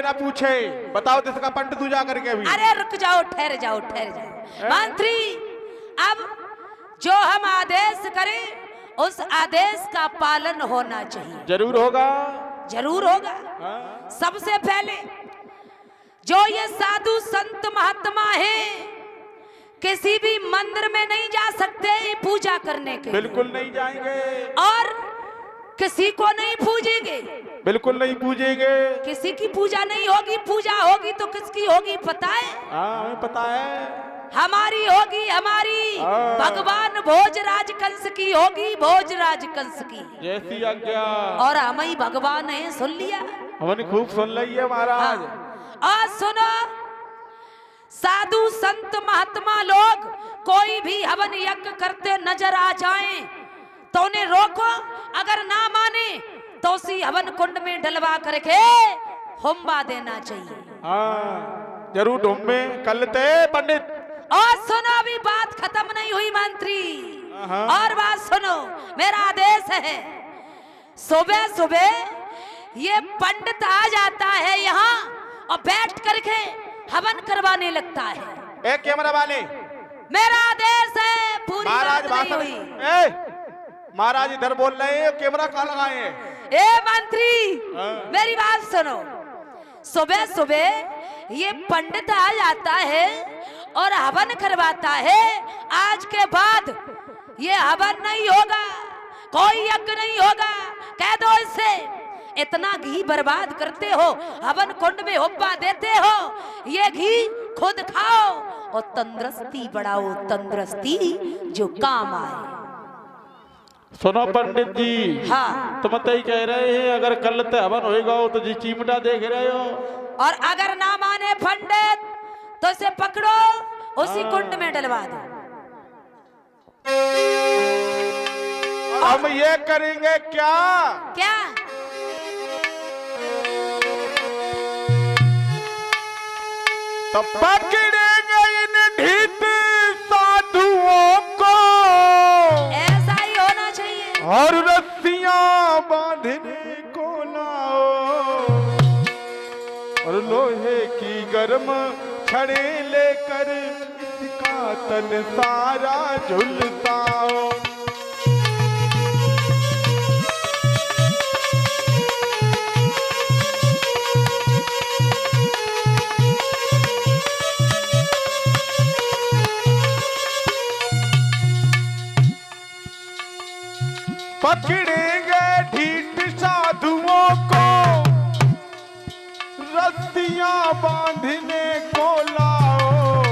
ना पूछे, बताओ जिसका पंडित तू जा करके अभी। अरे रुक जाओ, ठहर जाओ, ठहर जाओ मंत्री। अब जो हम आदेश करें उस आदेश का पालन होना चाहिए। जरूर होगा, जरूर होगा। हाँ। सबसे पहले जो ये साधु संत महात्मा हैं किसी भी मंदिर में नहीं जा सकते पूजा करने के। बिल्कुल नहीं जाएंगे। और किसी को नहीं पूजेंगे। बिल्कुल नहीं पूजेंगे। किसी की पूजा नहीं होगी। पूजा होगी तो किसकी होगी पता है? हाँ हमें पता है। हमारी होगी, हमारी भगवान भोजराज कंस की होगी, भोजराज कंस की जैसी आज्ञा। और हम ही भगवान है, सुन लिया? हमने खूब सुन ली है महाराज। और सुनो, साधु संत महात्मा लोग कोई भी हवन यज्ञ करते नजर आ जाएं तो उन्हें रोको। अगर ना माने तो उसी हवन कुंड में डलवा करके होमवा देना चाहिए। हाँ जरूर ढूंढे कलते पंडित। और सुनो, अभी बात खत्म नहीं हुई मंत्री। हाँ। और बात सुनो, मेरा आदेश है सुबह सुबह ये पंडित आ जाता है यहाँ और बैठ करके हवन करवाने लगता है। एक कैमरा वाले, मेरा आदेश है, पूरी महाराज बात नहीं भाषण। हुई। महाराज इधर बोल रहे हैं, कैमरा कहाँ लगाए हैं? ए मंत्री हाँ। मेरी बात सुनो। सुबह सुबह ये पंडित आ जाता है और हवन करवाता है। आज के बाद ये हवन नहीं होगा, कोई यज्ञ नहीं होगा। कह दो इससे। इतना घी बर्बाद करते हो, हवन कुंड में होप्पा देते हो, ये घी खुद खाओ और तंदुरुस्ती बढ़ाओ, तंदुरुस्ती जो काम आए। सुनो पंडित जी, हाँ। तुम तो ही कह रहे हैं अगर कल ते हवन होएगा तो जी चिमटा देख रहे हो। और अगर ना माने पंडित तो इसे पकड़ो, उसी कुंड में डलवा दो। हम ये करेंगे क्या? क्या? तो पकड़ेंगे इन ढीठ साधुओं को ऐसा ही होना चाहिए। और रस्सियां बांधने को लाओ और लोहे की गर्म छड़े लेकर इसका तन सारा झुलसाओ। पकड़ेंगे ढीठ साधुओं को रस्सियां बांधने को लाओ,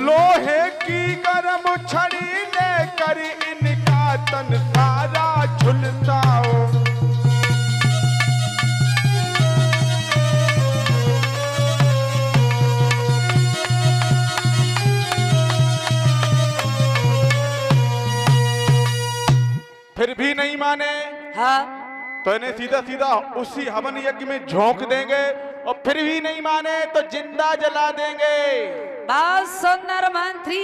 लोहे की गर्म छड़ी लेकर इनका तन सारा झुलसाओ। फिर भी नहीं माने, हाँ। तो इन्हें सीधा सीधा उसी हवन यज्ञ में झोंक देंगे और फिर भी नहीं माने तो जिंदा जला देंगे। बहुत सुंदर मंत्री,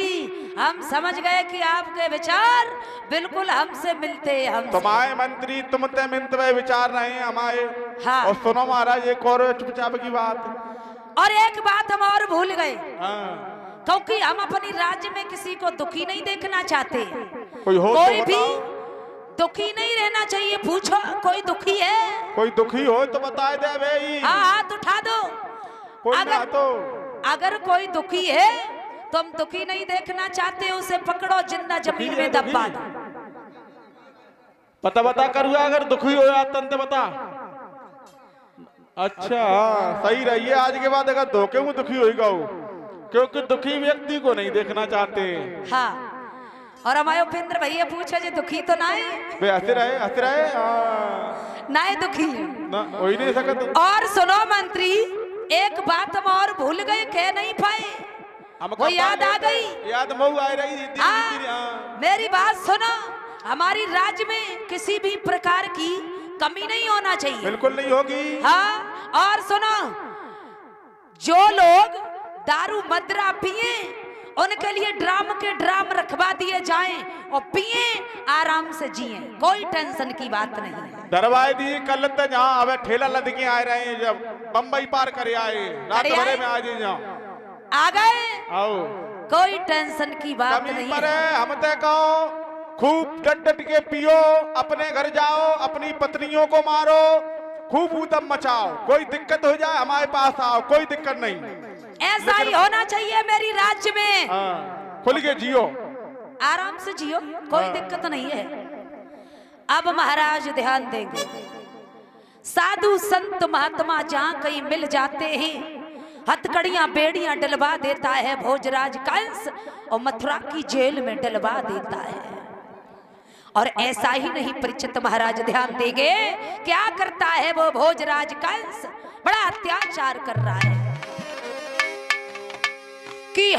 हम समझ गए कि आपके विचार बिल्कुल हमसे मिलते हैं। हम तुम्हारे मंत्री तुम ते मिलते हुए विचार रहे हैं हमारे। हाँ। और सुनो महाराज एक और चुपचाप की बात। और एक बात हम और भूल गए, हाँ। क्योंकि हम अपनी राज्य में किसी को दुखी नहीं देखना चाहते। कोई हो कोई तो भी बताओ। दुखी नहीं रहना चाहिए। पूछो कोई दुखी है? कोई दुखी हो तो बता दे भाई। हाँ, हाथ उठा दो। कोई ना तो अगर कोई दुखी है तो हम दुखी नहीं देखना चाहते, उसे पकड़ो, जिंदा जमीन में दबा दो। पता बता करूँगा अगर दुखी हो तंत बता। अच्छा हाँ, सही रही है। आज के बाद अगर धोखे में दुखी होगा क्योंकि दुखी व्यक्ति को नहीं देखना चाहते। हाँ। और हमारे उपेंद्र भैया पूछे जे दुखी तो ना है? वे हंस रहे ना है दुखी ना हो ही नहीं सकत। और सुनो मंत्री, एक बात हम और भूल गए, कह नहीं पाए, वो याद आ गई। याद मऊ आ रही थी। हाँ, मेरी बात सुनो। हमारी राज्य में किसी भी प्रकार की कमी नहीं होना चाहिए। बिल्कुल नहीं होगी। हाँ। और सुनो, जो लोग दारू मदरा पिए उनके लिए ड्राम के ड्राम रखवा दिए जाएं और पिए, आराम से जिए, कोई टेंशन की बात नहीं है। दरवाए दी कल तक जहाँ अब ठेला लद के आए रहे हैं, जब बम्बई पार करे आए रात अरे भरे आए? में आ जाए जहाँ आ गए, आओ कोई टेंशन की बात कमी नहीं पर है। है, हम ते कहो खूब डट डट के पियो, अपने घर जाओ, अपनी पत्नियों को मारो, खूब ऊधम मचाओ, कोई दिक्कत हो जाए हमारे पास आओ, कोई दिक्कत नहीं। ऐसा ही होना चाहिए मेरी राज्य में। हाँ, खुल के जियो, आराम से जियो, कोई दिक्कत नहीं है। अब महाराज ध्यान देंगे, साधु संत महात्मा जहां कहीं मिल जाते हैं, हथकड़ियां बेड़ियां डलवा देता है भोजराज कंस, और मथुरा की जेल में डलवा देता है। और ऐसा ही नहीं परिचित महाराज ध्यान देंगे, क्या करता है वो भोजराज कंस, बड़ा अत्याचार कर रहा है कि